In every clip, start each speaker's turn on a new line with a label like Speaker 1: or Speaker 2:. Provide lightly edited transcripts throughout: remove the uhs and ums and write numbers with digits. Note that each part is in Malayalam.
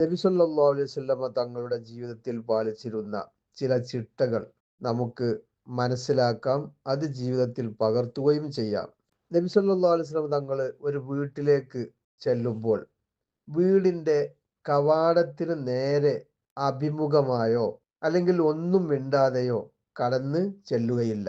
Speaker 1: നബി സല്ലല്ലാഹു അലൈഹി വസല്ലമ തങ്ങളുടെ ജീവിതത്തിൽ പാലിച്ചിരുന്ന ചില ചിട്ടകൾ നമുക്ക് മനസ്സിലാക്കാം, അത് ജീവിതത്തിൽ പകർത്തുകയും ചെയ്യാം. നബി സല്ലല്ലാഹു അലൈഹി വസല്ലമ തങ്ങൾ ഒരു വീട്ടിലേക്ക് ചെല്ലുമ്പോൾ വീടിന്റെ കവാടത്തിന് നേരെ അഭിമുഖമായോ അല്ലെങ്കിൽ ഒന്നും മിണ്ടാതെയോ കടന്ന് ചെല്ലുകയില്ല.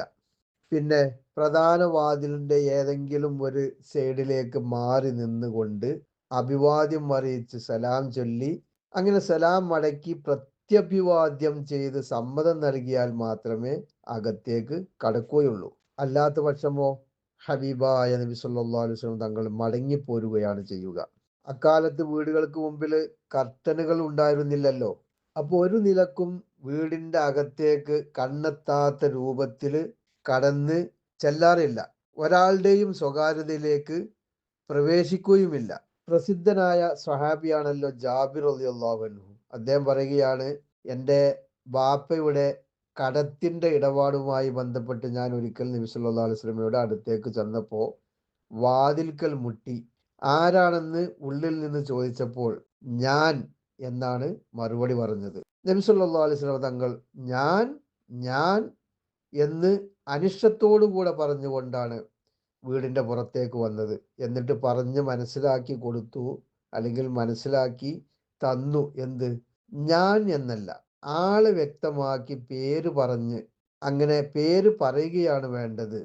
Speaker 1: പിന്നെ പ്രധാന വാതിലിന്റെ ഏതെങ്കിലും ഒരു സൈഡിലേക്ക് മാറി നിന്നുകൊണ്ട് അഭിവാദ്യം അറിയിച്ച് സലാം ചൊല്ലി അങ്ങനെ സലാം മടക്കി പ്രത്യഭിവാദ്യം ചെയ്ത് സമ്മതം നൽകിയാൽ മാത്രമേ അകത്തേക്ക് കടക്കുകയുള്ളൂ. അല്ലാത്ത പക്ഷമോ ഹബീബായ നബി സല്ലല്ലാഹു അലൈഹി വസല്ലം തങ്ങൾ മടങ്ങിപ്പോരുകയാണ് ചെയ്യുക. അക്കാലത്ത് വീടുകൾക്ക് മുമ്പിൽ കർട്ടനുകൾ ഉണ്ടായിരുന്നില്ലല്ലോ. അപ്പോൾ ഒരു നിലക്കും വീടിന്റെ അകത്തേക്ക് കണ്ണെത്താത്ത രൂപത്തിൽ കടന്ന് ചെല്ലാറില്ല. ഒരാളുടെയും സ്വകാര്യതയിലേക്ക് പ്രവേശിക്കുകയുമില്ല. പ്രസിദ്ധനായ സ്വഹാബിയാണല്ലോ ജാബിർ റളിയല്ലാഹു അൻഹു. അദ്ദേഹം പറയുകയാണ്, എൻ്റെ ബാപ്പയുടെ കടത്തിന്റെ ഇടപാടുമായി ബന്ധപ്പെട്ട് ഞാൻ ഒരിക്കൽ നബി സല്ലല്ലാഹു അലൈഹി വസല്ലമയുടെ അടുത്തേക്ക് ചെന്നപ്പോൾ വാതിൽക്കൽ മുട്ടി. ആരാണെന്ന് ഉള്ളിൽ നിന്ന് ചോദിച്ചപ്പോൾ ഞാൻ എന്നാണ് മറുപടി പറഞ്ഞത്. നബി സല്ലല്ലാഹു അലൈഹി വസല്ലം തങ്ങൾ ഞാൻ ഞാൻ എന്ന് അനിഷ്ടത്തോടു കൂടെ പറഞ്ഞുകൊണ്ടാണ് വീടിന്റെ പുറത്തേക്ക് വന്നത്. എന്നിട്ട് പറഞ്ഞ് മനസ്സിലാക്കി കൊടുത്തു, അല്ലെങ്കിൽ മനസ്സിലാക്കി തന്നു. എന്ത്? ഞാൻ എന്നല്ല, ആള് വ്യക്തമാക്കി പേര് പറഞ്ഞ് അങ്ങനെ പേര് പറയുകയാണ് വേണ്ടത്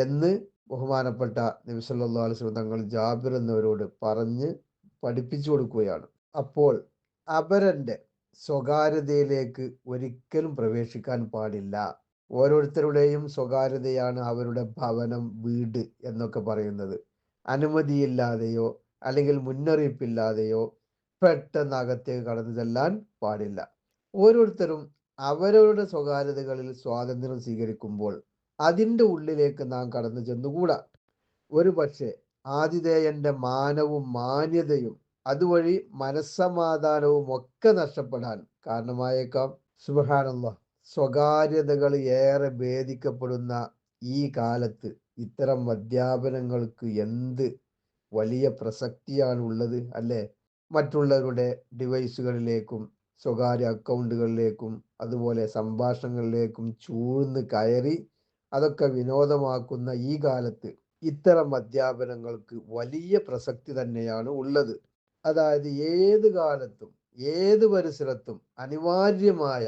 Speaker 1: എന്ന് ബഹുമാനപ്പെട്ട നബി സല്ലല്ലാഹു അലൈഹി വസല്ലം തങ്ങൾ ജാബിർ എന്നവരോട് പറഞ്ഞ് പഠിപ്പിച്ചു കൊടുക്കുകയാണ്. അപ്പോൾ അപരന്റെ സ്വകാര്യതയിലേക്ക് ഒരിക്കലും പ്രവേശിക്കാൻ പാടില്ല. ഓരോരുത്തരുടെയും സ്വകാര്യതയാണ് അവരുടെ ഭവനം, വീട് എന്നൊക്കെ പറയുന്നത്. അനുമതിയില്ലാതെയോ അല്ലെങ്കിൽ മുന്നറിയിപ്പില്ലാതെയോ പെട്ടെന്ന് അകത്തേക്ക് കടന്നു ചെല്ലാൻ പാടില്ല. ഓരോരുത്തരും അവരവരുടെ സ്വകാര്യതകളിൽ സ്വാതന്ത്ര്യം സ്വീകരിക്കുമ്പോൾ അതിൻ്റെ ഉള്ളിലേക്ക് നാം കടന്നു ചെന്നുകൂടാ. ഒരു പക്ഷേ ആതിഥേയന്റെ മാനവും മാന്യതയും അതുവഴി മനസ്സമാധാനവും ഒക്കെ നഷ്ടപ്പെടാൻ കാരണമായേക്കാം. സുബ്ഹാനല്ലാഹ്. സ്വകാര്യതകൾ ഏറെ ഭേദിക്കപ്പെടുന്ന ഈ കാലത്ത് ഇത്തരം അധ്യാപനങ്ങൾക്ക് എന്ത് വലിയ പ്രസക്തിയാണ് ഉള്ളത്, അല്ലേ? മറ്റുള്ളവരുടെ ഡിവൈസുകളിലേക്കും സ്വകാര്യ അക്കൗണ്ടുകളിലേക്കും അതുപോലെ സംഭാഷണങ്ങളിലേക്കും ചൂഴ്ന്ന് കയറി അതൊക്കെ വിനോദമാക്കുന്ന ഈ കാലത്ത് ഇത്തരം അധ്യാപനങ്ങൾക്ക് വലിയ പ്രസക്തി തന്നെയാണ് ഉള്ളത്. അതായത് ഏത് കാലത്തും ഏത് പരിസരത്തും അനിവാര്യമായ